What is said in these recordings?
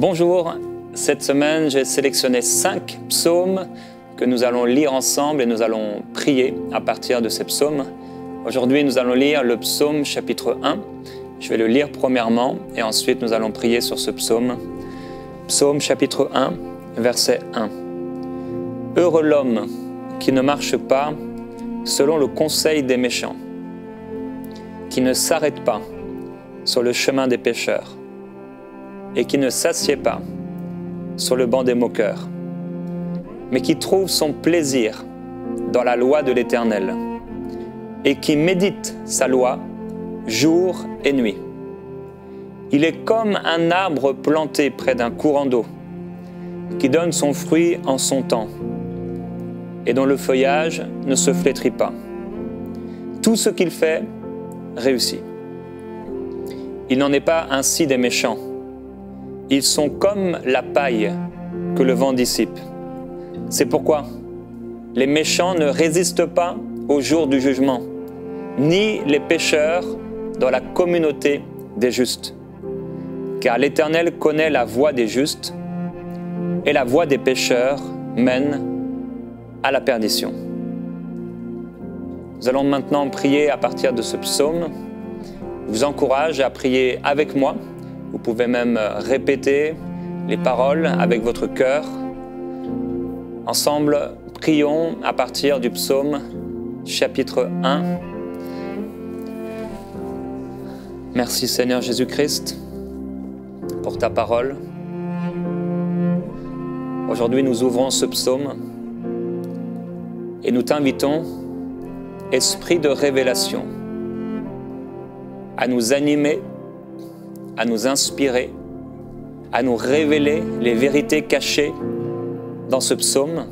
Bonjour, cette semaine j'ai sélectionné 5 psaumes que nous allons lire ensemble et nous allons prier à partir de ces psaumes. Aujourd'hui nous allons lire le psaume chapitre 1. Je vais le lire premièrement et ensuite nous allons prier sur ce psaume. Psaume chapitre 1, verset 1. Heureux l'homme qui ne marche pas selon le conseil des méchants, qui ne s'arrête pas sur le chemin des pécheurs et qui ne s'assied pas sur le banc des moqueurs, mais qui trouve son plaisir dans la loi de l'Éternel et qui médite sa loi jour et nuit. Il est comme un arbre planté près d'un courant d'eau qui donne son fruit en son temps et dont le feuillage ne se flétrit pas. Tout ce qu'il fait réussit. Il n'en est pas ainsi des méchants. Ils sont comme la paille que le vent dissipe. C'est pourquoi les méchants ne résistent pas au jour du jugement, ni les pécheurs dans la communauté des justes. Car l'Éternel connaît la voie des justes, et la voie des pécheurs mène à la perdition. Nous allons maintenant prier à partir de ce psaume. Je vous encourage à prier avec moi. Vous pouvez même répéter les paroles avec votre cœur. Ensemble, prions à partir du psaume chapitre 1. Merci Seigneur Jésus-Christ pour ta parole. Aujourd'hui, nous ouvrons ce psaume et nous t'invitons, Esprit de révélation, à nous animer, à nous inspirer, à nous révéler les vérités cachées dans ce psaume.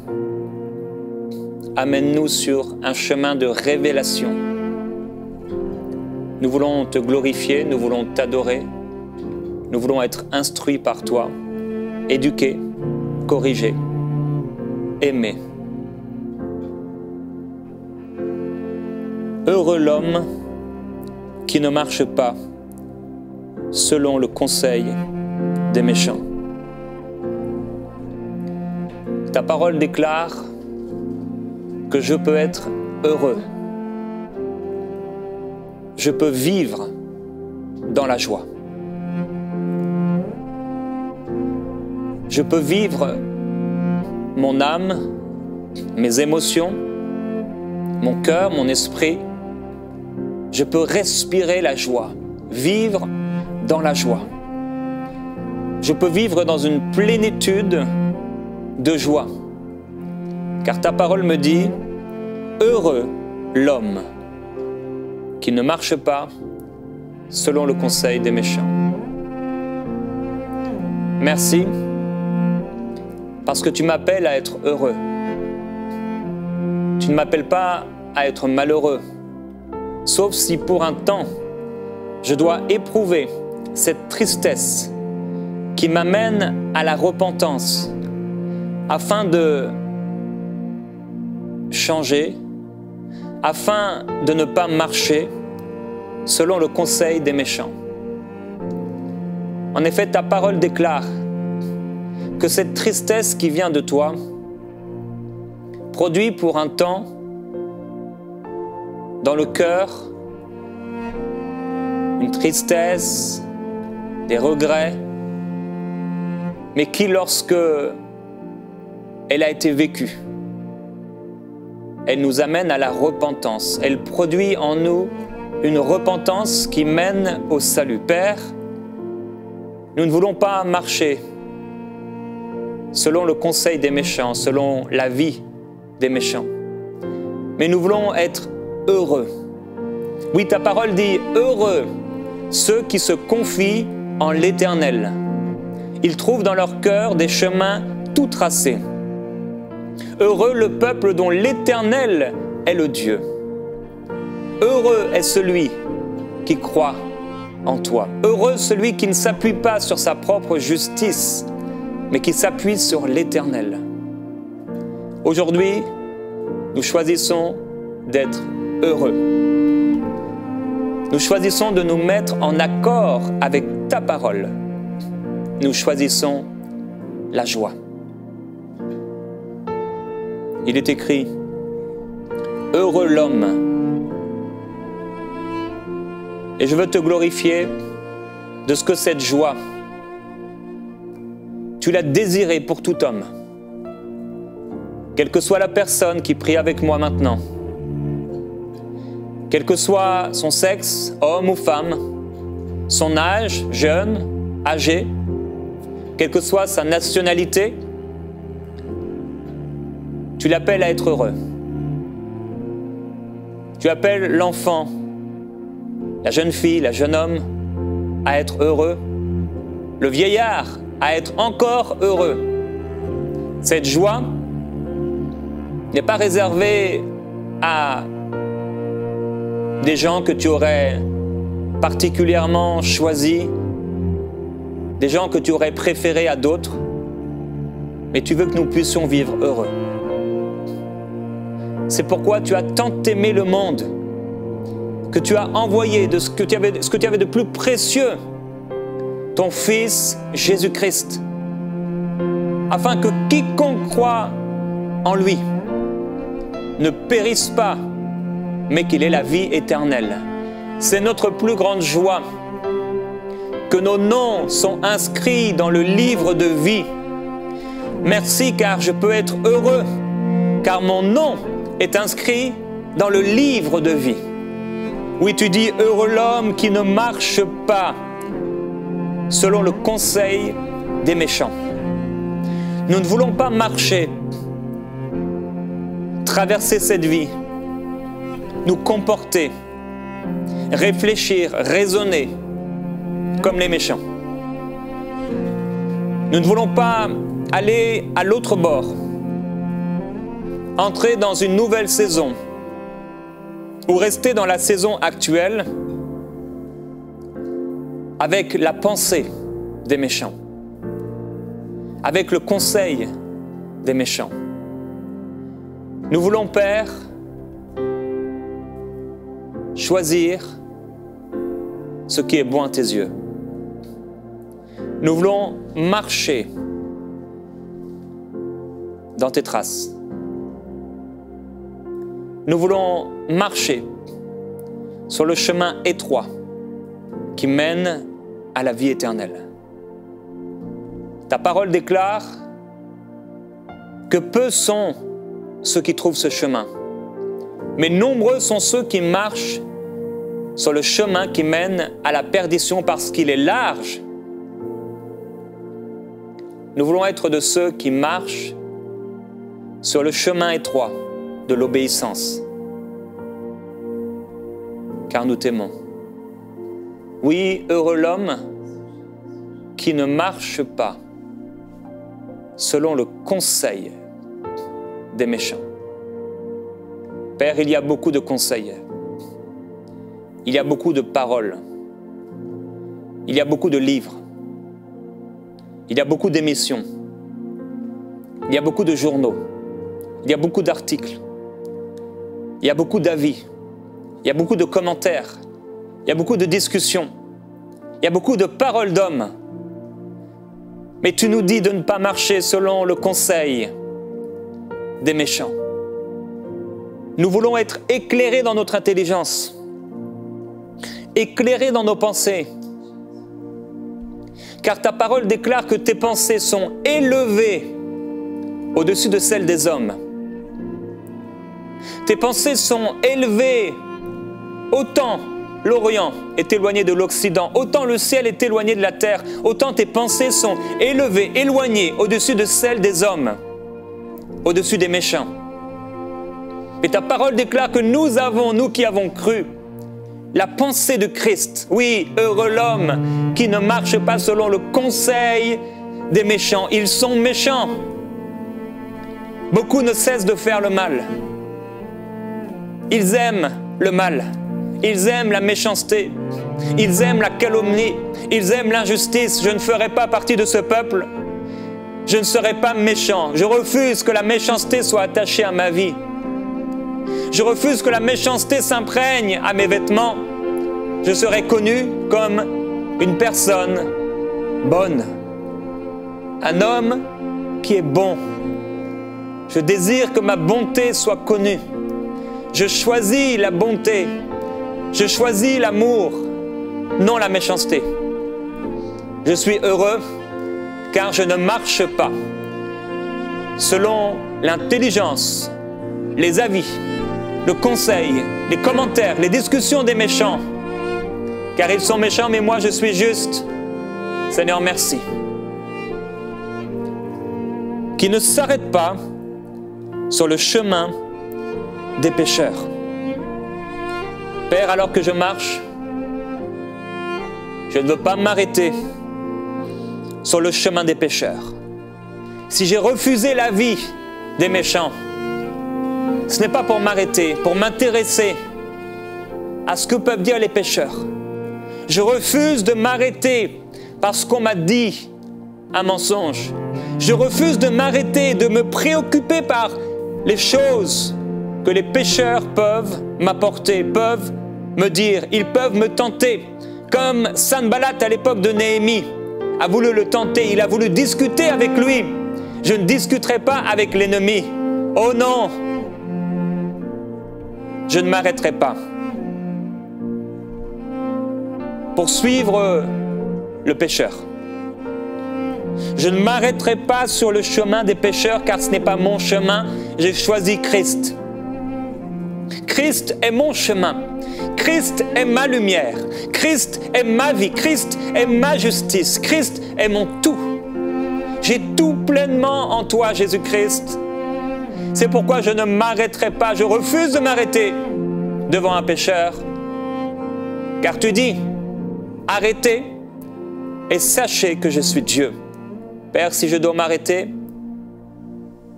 Amène-nous sur un chemin de révélation. Nous voulons te glorifier, nous voulons t'adorer, nous voulons être instruits par toi, éduqués, corrigés, aimés. Heureux l'homme qui ne marche pas selon le conseil des méchants. Ta parole déclare que je peux être heureux. Je peux vivre dans la joie. Je peux vivre mon âme, mes émotions, mon cœur, mon esprit. Je peux respirer la joie, vivre dans la joie. Je peux vivre dans une plénitude de joie. Car ta parole me dit, heureux l'homme qui ne marche pas selon le conseil des méchants. Merci, parce que tu m'appelles à être heureux. Tu ne m'appelles pas à être malheureux, sauf si pour un temps, je dois éprouver cette tristesse qui m'amène à la repentance afin de changer, afin de ne pas marcher selon le conseil des méchants. En effet, ta parole déclare que cette tristesse qui vient de toi produit pour un temps dans le cœur une tristesse, des regrets, mais qui, lorsque elle a été vécue, elle nous amène à la repentance. Elle produit en nous une repentance qui mène au salut. Père, nous ne voulons pas marcher selon le conseil des méchants, selon la vie des méchants, mais nous voulons être heureux. Oui, ta parole dit « Heureux ceux qui se confient en l'Éternel. Ils trouvent dans leur cœur des chemins tout tracés. Heureux le peuple dont l'Éternel est le Dieu. Heureux est celui qui croit en toi. Heureux celui qui ne s'appuie pas sur sa propre justice, mais qui s'appuie sur l'Éternel. » Aujourd'hui, nous choisissons d'être heureux. Nous choisissons de nous mettre en accord avec ta parole. nous choisissons la joie. Il est écrit, « Heureux l'homme ». Et je veux te glorifier de ce que cette joie, tu l'as désirée pour tout homme. Quelle que soit la personne qui prie avec moi maintenant, quel que soit son sexe, homme ou femme, son âge, jeune, âgé, quelle que soit sa nationalité, tu l'appelles à être heureux. Tu appelles l'enfant, la jeune fille, la jeune homme à être heureux, le vieillard à être encore heureux. Cette joie n'est pas réservée à des gens que tu aurais particulièrement choisis, des gens que tu aurais préférés à d'autres, mais tu veux que nous puissions vivre heureux. C'est pourquoi tu as tant aimé le monde, que tu as envoyé de ce que tu avais de plus précieux, ton Fils Jésus-Christ, afin que quiconque croit en lui ne périsse pas, mais qu'il ait la vie éternelle. C'est notre plus grande joie que nos noms sont inscrits dans le livre de vie. Merci car je peux être heureux, car mon nom est inscrit dans le livre de vie. Oui, tu dis, heureux l'homme qui ne marche pas selon le conseil des méchants. Nous ne voulons pas marcher, traverser cette vie, nous comporter, réfléchir, raisonner comme les méchants. Nous ne voulons pas aller à l'autre bord, entrer dans une nouvelle saison ou rester dans la saison actuelle avec la pensée des méchants, avec le conseil des méchants. Nous voulons, Père, choisir ce qui est bon à tes yeux. Nous voulons marcher dans tes traces. Nous voulons marcher sur le chemin étroit qui mène à la vie éternelle. Ta parole déclare que peu sont ceux qui trouvent ce chemin, mais nombreux sont ceux qui marchent sur le chemin qui mène à la perdition parce qu'il est large. Nous voulons être de ceux qui marchent sur le chemin étroit de l'obéissance, car nous t'aimons. Oui, heureux l'homme qui ne marche pas selon le conseil des méchants. Père, il y a beaucoup de conseils, il y a beaucoup de paroles, il y a beaucoup de livres, il y a beaucoup d'émissions, il y a beaucoup de journaux, il y a beaucoup d'articles, il y a beaucoup d'avis, il y a beaucoup de commentaires, il y a beaucoup de discussions, il y a beaucoup de paroles d'hommes. Mais tu nous dis de ne pas marcher selon le conseil des méchants. Nous voulons être éclairés dans notre intelligence, éclairés dans nos pensées, car ta parole déclare que tes pensées sont élevées au-dessus de celles des hommes. Tes pensées sont élevées, autant l'Orient est éloigné de l'Occident, autant le ciel est éloigné de la terre, autant tes pensées sont élevées, éloignées au-dessus de celles des hommes, au-dessus des méchants. Et ta parole déclare que nous avons, nous qui avons cru, la pensée de Christ. Oui, heureux l'homme qui ne marche pas selon le conseil des méchants. Ils sont méchants. Beaucoup ne cessent de faire le mal. Ils aiment le mal. Ils aiment la méchanceté. Ils aiment la calomnie. Ils aiment l'injustice. Je ne ferai pas partie de ce peuple. Je ne serai pas méchant. Je refuse que la méchanceté soit attachée à ma vie. Je refuse que la méchanceté s'imprègne à mes vêtements. Je serai connu comme une personne bonne, un homme qui est bon. Je désire que ma bonté soit connue. Je choisis la bonté. Je choisis l'amour, non la méchanceté. Je suis heureux car je ne marche pas selon l'intelligence, les avis, le conseil, les commentaires, les discussions des méchants. Car ils sont méchants, mais moi je suis juste. Seigneur, merci. Qui ne s'arrête pas sur le chemin des pécheurs. Père, alors que je marche, je ne veux pas m'arrêter sur le chemin des pécheurs. Si j'ai refusé la vie des méchants, ce n'est pas pour m'arrêter, pour m'intéresser à ce que peuvent dire les pécheurs. Je refuse de m'arrêter parce qu'on m'a dit un mensonge. Je refuse de m'arrêter, de me préoccuper par les choses que les pécheurs peuvent m'apporter, peuvent me dire, ils peuvent me tenter. Comme Sanballat à l'époque de Néhémie a voulu le tenter, il a voulu discuter avec lui. Je ne discuterai pas avec l'ennemi. Oh non, je ne m'arrêterai pas. Pour suivre le pécheur. Je ne m'arrêterai pas sur le chemin des pécheurs car ce n'est pas mon chemin, j'ai choisi Christ. Christ est mon chemin. Christ est ma lumière. Christ est ma vie. Christ est ma justice. Christ est mon tout. J'ai tout pleinement en toi, Jésus-Christ. C'est pourquoi je ne m'arrêterai pas. Je refuse de m'arrêter devant un pécheur. Car tu dis, arrêtez et sachez que je suis Dieu. Père, si je dois m'arrêter,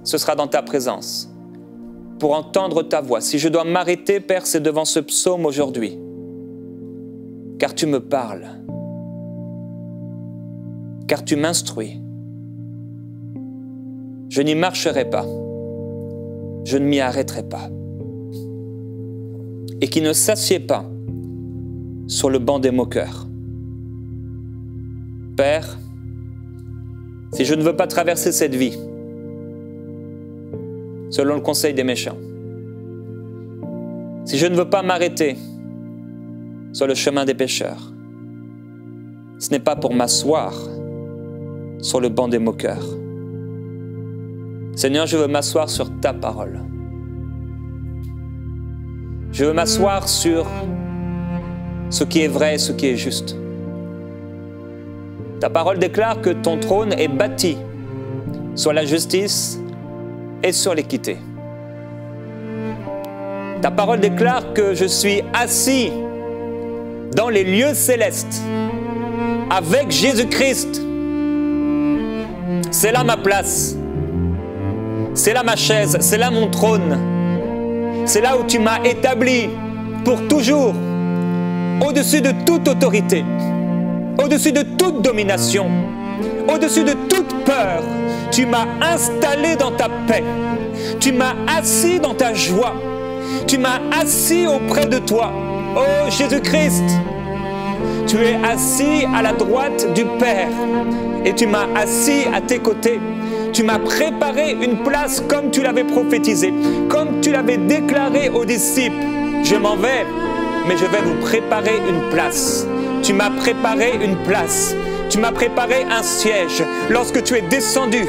ce sera dans ta présence, pour entendre ta voix. Si je dois m'arrêter, Père, c'est devant ce psaume aujourd'hui, car tu me parles, car tu m'instruis. Je n'y marcherai pas, je ne m'y arrêterai pas. Et qui ne s'assied pas sur le banc des moqueurs. Père, si je ne veux pas traverser cette vie selon le conseil des méchants, si je ne veux pas m'arrêter sur le chemin des pécheurs, ce n'est pas pour m'asseoir sur le banc des moqueurs. Seigneur, je veux m'asseoir sur ta parole. Je veux m'asseoir sur ce qui est vrai et ce qui est juste. Ta parole déclare que ton trône est bâti sur la justice et sur l'équité. Ta parole déclare que je suis assis dans les lieux célestes avec Jésus-Christ. C'est là ma place. C'est là ma chaise. C'est là mon trône. C'est là où tu m'as établi pour toujours, au-dessus de toute autorité, au-dessus de toute domination, au-dessus de toute peur. Tu m'as installé dans ta paix. Tu m'as assis dans ta joie. Tu m'as assis auprès de toi. Oh Jésus-Christ, tu es assis à la droite du Père et tu m'as assis à tes côtés. Tu m'as préparé une place comme tu l'avais prophétisé, comme tu l'avais déclaré aux disciples. Je m'en vais, mais je vais vous préparer une place. Tu m'as préparé une place. Tu m'as préparé un siège lorsque tu es descendu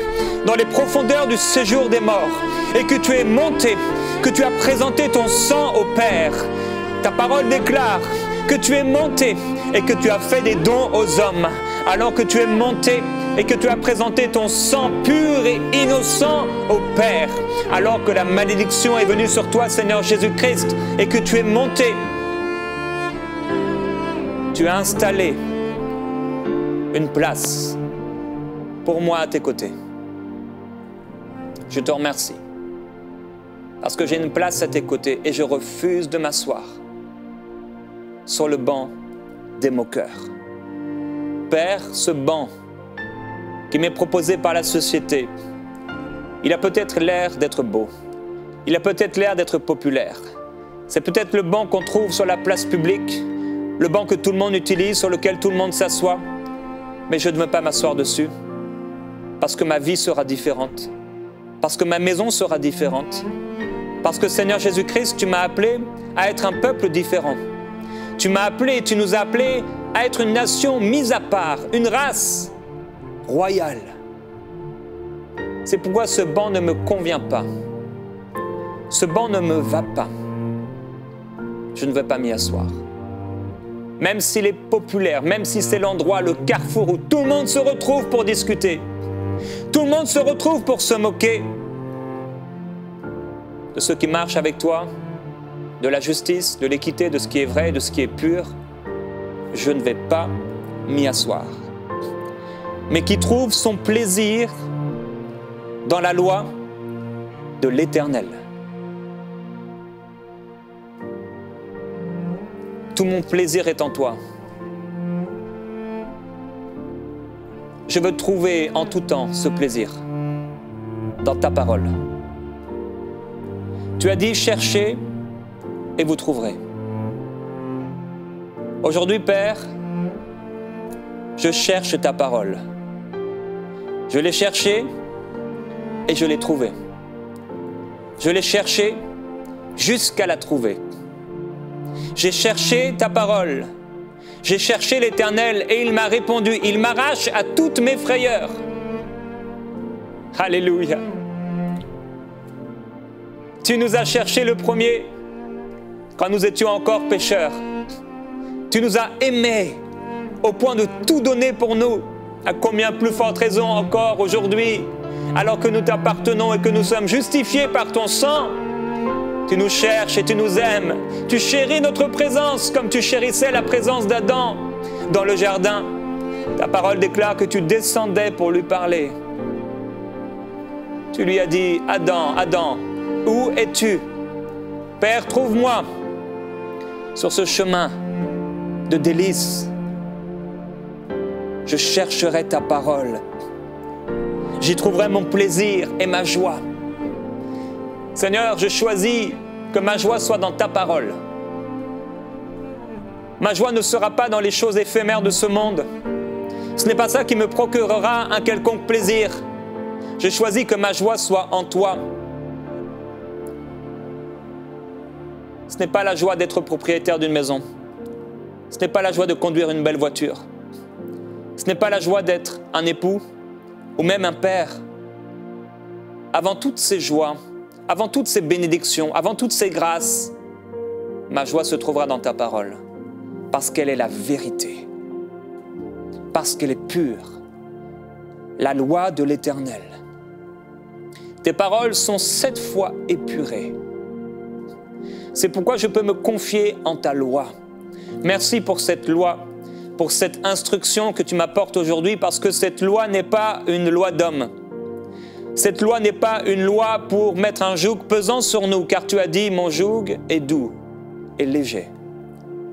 dans les profondeurs du séjour des morts et que tu es monté, que tu as présenté ton sang au Père. Ta parole déclare que tu es monté et que tu as fait des dons aux hommes, alors que tu es monté et que tu as présenté ton sang pur et innocent au Père, alors que la malédiction est venue sur toi, Seigneur Jésus-Christ, et que tu es monté. Tu as installé une place pour moi à tes côtés. Je te remercie parce que j'ai une place à tes côtés et je refuse de m'asseoir sur le banc des moqueurs. Père, ce banc qui m'est proposé par la société, il a peut-être l'air d'être beau, il a peut-être l'air d'être populaire. C'est peut-être le banc qu'on trouve sur la place publique, le banc que tout le monde utilise, sur lequel tout le monde s'assoit, mais je ne veux pas m'asseoir dessus, parce que ma vie sera différente, parce que ma maison sera différente, parce que Seigneur Jésus-Christ, tu m'as appelé à être un peuple différent. Tu m'as appelé, tu nous as appelés à être une nation mise à part, une race royale. C'est pourquoi ce banc ne me convient pas. Ce banc ne me va pas. Je ne vais pas m'y asseoir. Même s'il est populaire, même si c'est l'endroit, le carrefour où tout le monde se retrouve pour discuter. Tout le monde se retrouve pour se moquer de ceux qui marchent avec toi, de la justice, de l'équité, de ce qui est vrai, de ce qui est pur. Je ne vais pas m'y asseoir. Mais qui trouve son plaisir dans la loi de l'Éternel. Tout mon plaisir est en toi. Je veux trouver en tout temps ce plaisir dans ta parole. Tu as dit, cherchez et vous trouverez. Aujourd'hui, Père, je cherche ta parole. Je l'ai cherchée et je l'ai trouvée. Je l'ai cherchée jusqu'à la trouver. J'ai cherché ta parole. J'ai cherché l'Éternel et il m'a répondu. Il m'arrache à toutes mes frayeurs. Alléluia. Tu nous as cherchés le premier quand nous étions encore pécheurs. Tu nous as aimés au point de tout donner pour nous. À combien plus forte raison encore aujourd'hui, alors que nous t'appartenons et que nous sommes justifiés par ton sang. Tu nous cherches et tu nous aimes. Tu chéris notre présence comme tu chérissais la présence d'Adam dans le jardin. Ta parole déclare que tu descendais pour lui parler. Tu lui as dit, Adam, Adam, où es-tu? Père, trouve-moi sur ce chemin de délices. Je chercherai ta parole. J'y trouverai mon plaisir et ma joie. Seigneur, je choisis que ma joie soit dans ta parole. Ma joie ne sera pas dans les choses éphémères de ce monde. Ce n'est pas ça qui me procurera un quelconque plaisir. Je choisis que ma joie soit en toi. Ce n'est pas la joie d'être propriétaire d'une maison. Ce n'est pas la joie de conduire une belle voiture. Ce n'est pas la joie d'être un époux ou même un père. Avant toutes ces joies, avant toutes ces bénédictions, avant toutes ces grâces, ma joie se trouvera dans ta parole, parce qu'elle est la vérité, parce qu'elle est pure, la loi de l'Éternel. Tes paroles sont 7 fois épurées. C'est pourquoi je peux me confier en ta loi. Merci pour cette loi, pour cette instruction que tu m'apportes aujourd'hui, parce que cette loi n'est pas une loi d'homme. Cette loi n'est pas une loi pour mettre un joug pesant sur nous, car tu as dit, mon joug est doux et léger,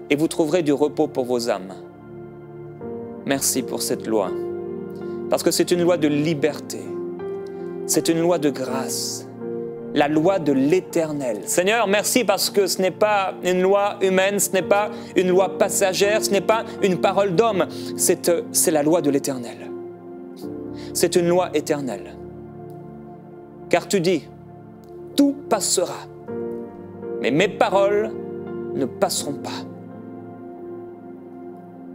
et vous trouverez du repos pour vos âmes. Merci pour cette loi, parce que c'est une loi de liberté, c'est une loi de grâce, la loi de l'Éternel. Seigneur, merci parce que ce n'est pas une loi humaine, ce n'est pas une loi passagère, ce n'est pas une parole d'homme, c'est la loi de l'Éternel. C'est une loi éternelle. Car tu dis, tout passera, mais mes paroles ne passeront pas.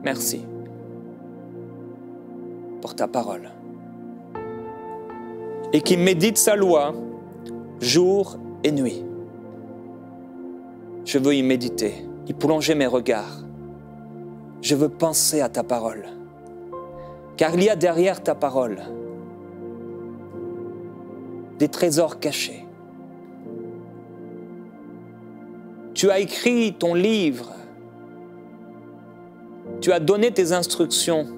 Merci pour ta parole. Et qui médite sa loi jour et nuit. Je veux y méditer, y plonger mes regards. Je veux penser à ta parole. Car il y a derrière ta parole des trésors cachés. Tu as écrit ton livre. Tu as donné tes instructions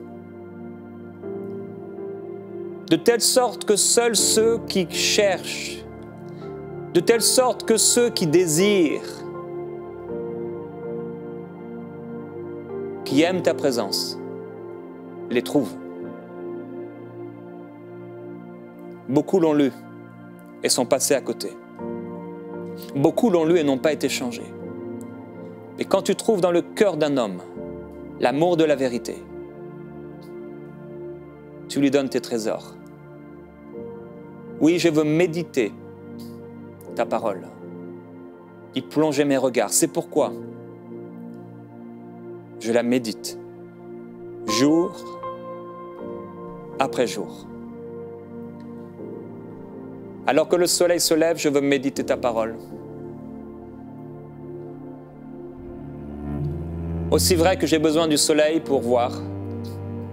de telle sorte que seuls ceux qui cherchent, de telle sorte que ceux qui désirent, qui aiment ta présence, les trouvent. Beaucoup l'ont lu et sont passés à côté. Beaucoup l'ont lu et n'ont pas été changés. Et quand tu trouves dans le cœur d'un homme l'amour de la vérité, tu lui donnes tes trésors Oui, je veux méditer ta parole, y plonger mes regards. C'est pourquoi je la médite, jour après jour. Alors que le soleil se lève, je veux méditer ta parole. Aussi vrai que j'ai besoin du soleil pour voir,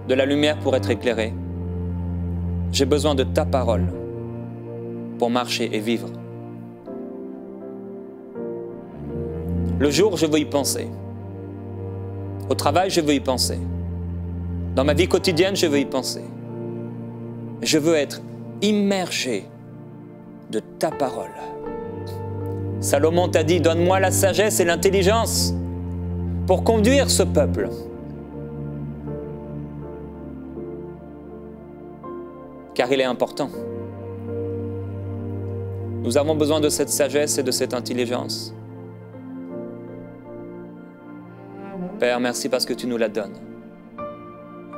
de la lumière pour être éclairé, j'ai besoin de ta parole pour marcher et vivre. Le jour, je veux y penser. Au travail, je veux y penser. Dans ma vie quotidienne, je veux y penser. Je veux être immergé de ta parole. Salomon t'a dit, donne-moi la sagesse et l'intelligence pour conduire ce peuple. Car il est important. Nous avons besoin de cette sagesse et de cette intelligence. Père, merci parce que tu nous la donnes.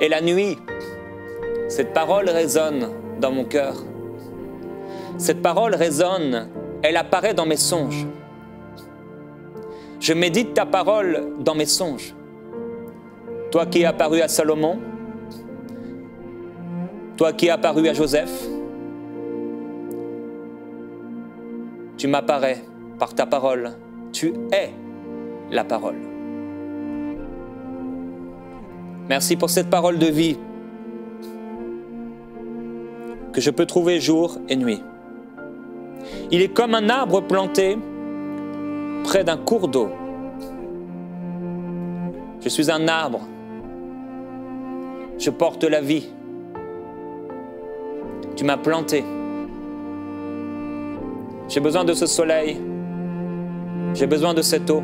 Et la nuit, cette parole résonne dans mon cœur. Cette parole résonne, elle apparaît dans mes songes. Je médite ta parole dans mes songes. Toi qui es apparu à Salomon, toi qui es apparu à Joseph, tu m'apparais par ta parole. Tu es la parole. Merci pour cette parole de vie que je peux trouver jour et nuit. Il est comme un arbre planté près d'un cours d'eau. Je suis un arbre. Je porte la vie. Tu m'as planté. J'ai besoin de ce soleil. J'ai besoin de cette eau.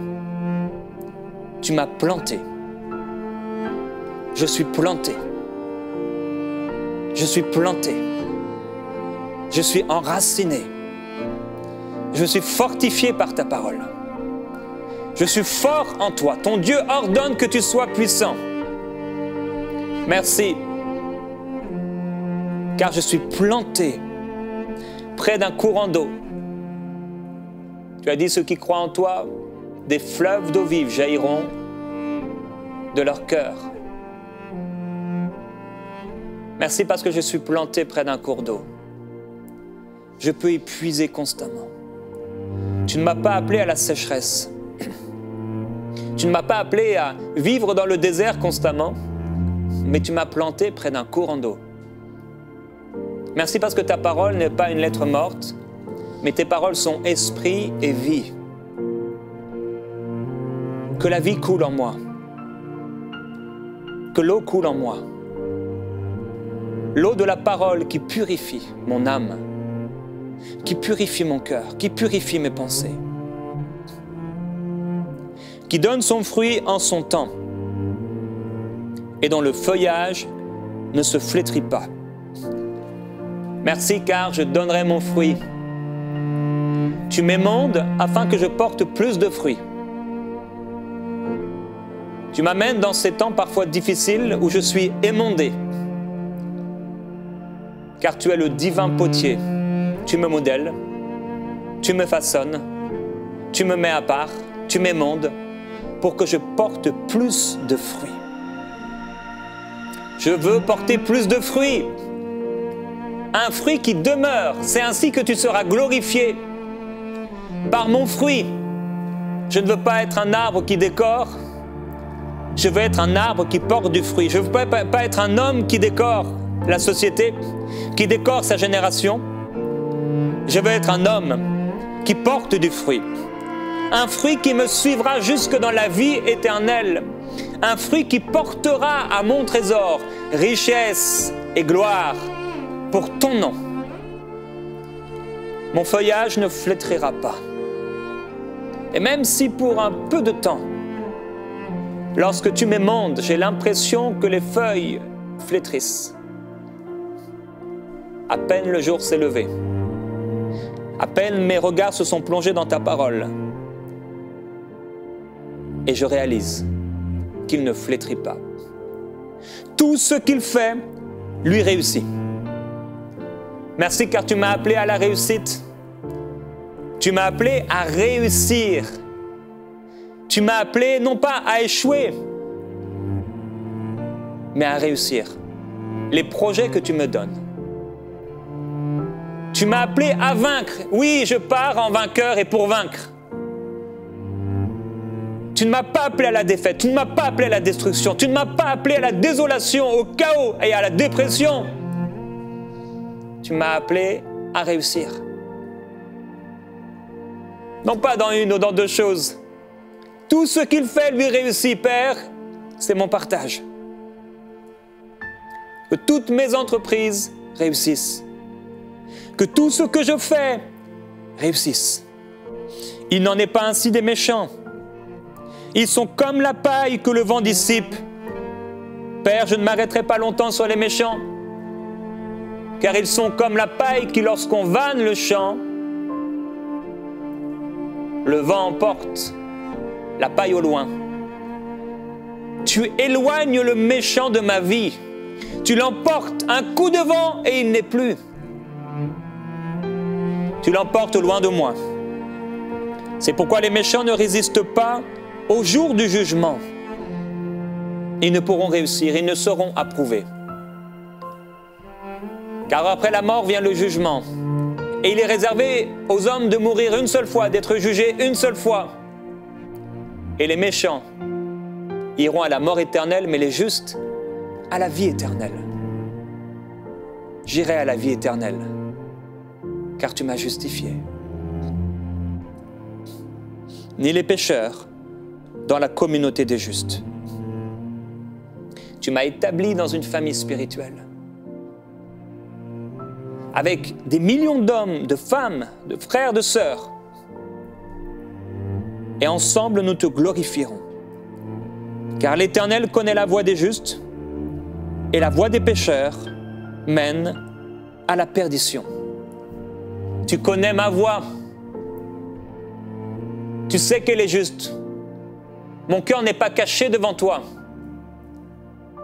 Tu m'as planté. Je suis planté. Je suis planté. Je suis enraciné. Je suis fortifié par ta parole. Je suis fort en toi. Ton Dieu ordonne que tu sois puissant. Merci. Car je suis planté près d'un courant d'eau. Tu as dit, ceux qui croient en toi, des fleuves d'eau vive jailliront de leur cœur. Merci parce que je suis planté près d'un cours d'eau. Je peux y puiser constamment. Tu ne m'as pas appelé à la sécheresse. Tu ne m'as pas appelé à vivre dans le désert constamment, mais tu m'as planté près d'un courant d'eau. Merci parce que ta parole n'est pas une lettre morte, mais tes paroles sont esprit et vie. Que la vie coule en moi. Que l'eau coule en moi. L'eau de la parole qui purifie mon âme, qui purifie mon cœur, qui purifie mes pensées, qui donne son fruit en son temps et dont le feuillage ne se flétrit pas. Merci car je donnerai mon fruit. Tu m'émondes afin que je porte plus de fruits. Tu m'amènes dans ces temps parfois difficiles où je suis émondé. Car tu es le divin potier. Tu me modèles, tu me façonnes, tu me mets à part, tu m'émondes pour que je porte plus de fruits. Je veux porter plus de fruits. Un fruit qui demeure, c'est ainsi que tu seras glorifié. Par mon fruit, je ne veux pas être un arbre qui décore, je veux être un arbre qui porte du fruit. Je ne veux pas être un homme qui décore la société, qui décore sa génération. Je veux être un homme qui porte du fruit. Un fruit qui me suivra jusque dans la vie éternelle. Un fruit qui portera à mon trésor richesse et gloire pour ton nom. Mon feuillage ne flétrira pas. Et même si pour un peu de temps, lorsque tu m'émondes, j'ai l'impression que les feuilles flétrissent. À peine le jour s'est levé. À peine mes regards se sont plongés dans ta parole. Et je réalise qu'il ne flétrit pas. Tout ce qu'il fait lui réussit. Merci car tu m'as appelé à la réussite. Tu m'as appelé à réussir. Tu m'as appelé non pas à échouer, mais à réussir les projets que tu me donnes. Tu m'as appelé à vaincre. Oui, je pars en vainqueur et pour vaincre. Tu ne m'as pas appelé à la défaite, tu ne m'as pas appelé à la destruction, tu ne m'as pas appelé à la désolation, au chaos et à la dépression. Tu m'as appelé à réussir. Non pas dans une ou dans deux choses. Tout ce qu'il fait lui réussit, Père, c'est mon partage. Que toutes mes entreprises réussissent. Que tout ce que je fais réussisse. Il n'en est pas ainsi des méchants. Ils sont comme la paille que le vent dissipe. Père, je ne m'arrêterai pas longtemps sur les méchants, car ils sont comme la paille qui, lorsqu'on vanne le champ, le vent emporte la paille au loin. Tu éloignes le méchant de ma vie. Tu l'emportes un coup de vent et il n'est plus. Tu l'emportes loin de moi. C'est pourquoi les méchants ne résistent pas au jour du jugement. Ils ne pourront réussir, ils ne seront approuvés. Car après la mort vient le jugement. Et il est réservé aux hommes de mourir une seule fois, d'être jugés une seule fois. Et les méchants iront à la mort éternelle, mais les justes à la vie éternelle. J'irai à la vie éternelle, car tu m'as justifié. Ni les pécheurs dans la communauté des justes. Tu m'as établi dans une famille spirituelle, avec des millions d'hommes, de femmes, de frères, de sœurs. Et ensemble, nous te glorifierons. Car l'Éternel connaît la voie des justes, et la voie des pécheurs mène à la perdition. Tu connais ma voie. Tu sais qu'elle est juste. Mon cœur n'est pas caché devant toi.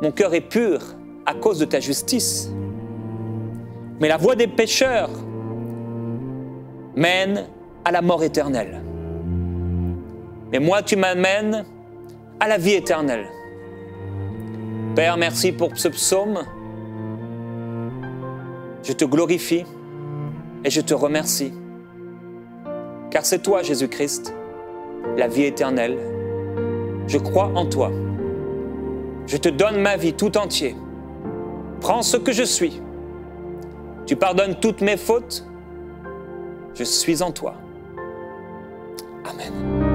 Mon cœur est pur à cause de ta justice. Mais la voie des pécheurs mène à la mort éternelle. Mais moi, tu m'amènes à la vie éternelle. Père, merci pour ce psaume. Je te glorifie et je te remercie. Car c'est toi, Jésus-Christ, la vie éternelle. Je crois en toi. Je te donne ma vie tout entière. Prends ce que je suis. Tu pardonnes toutes mes fautes. Je suis en toi. Amen.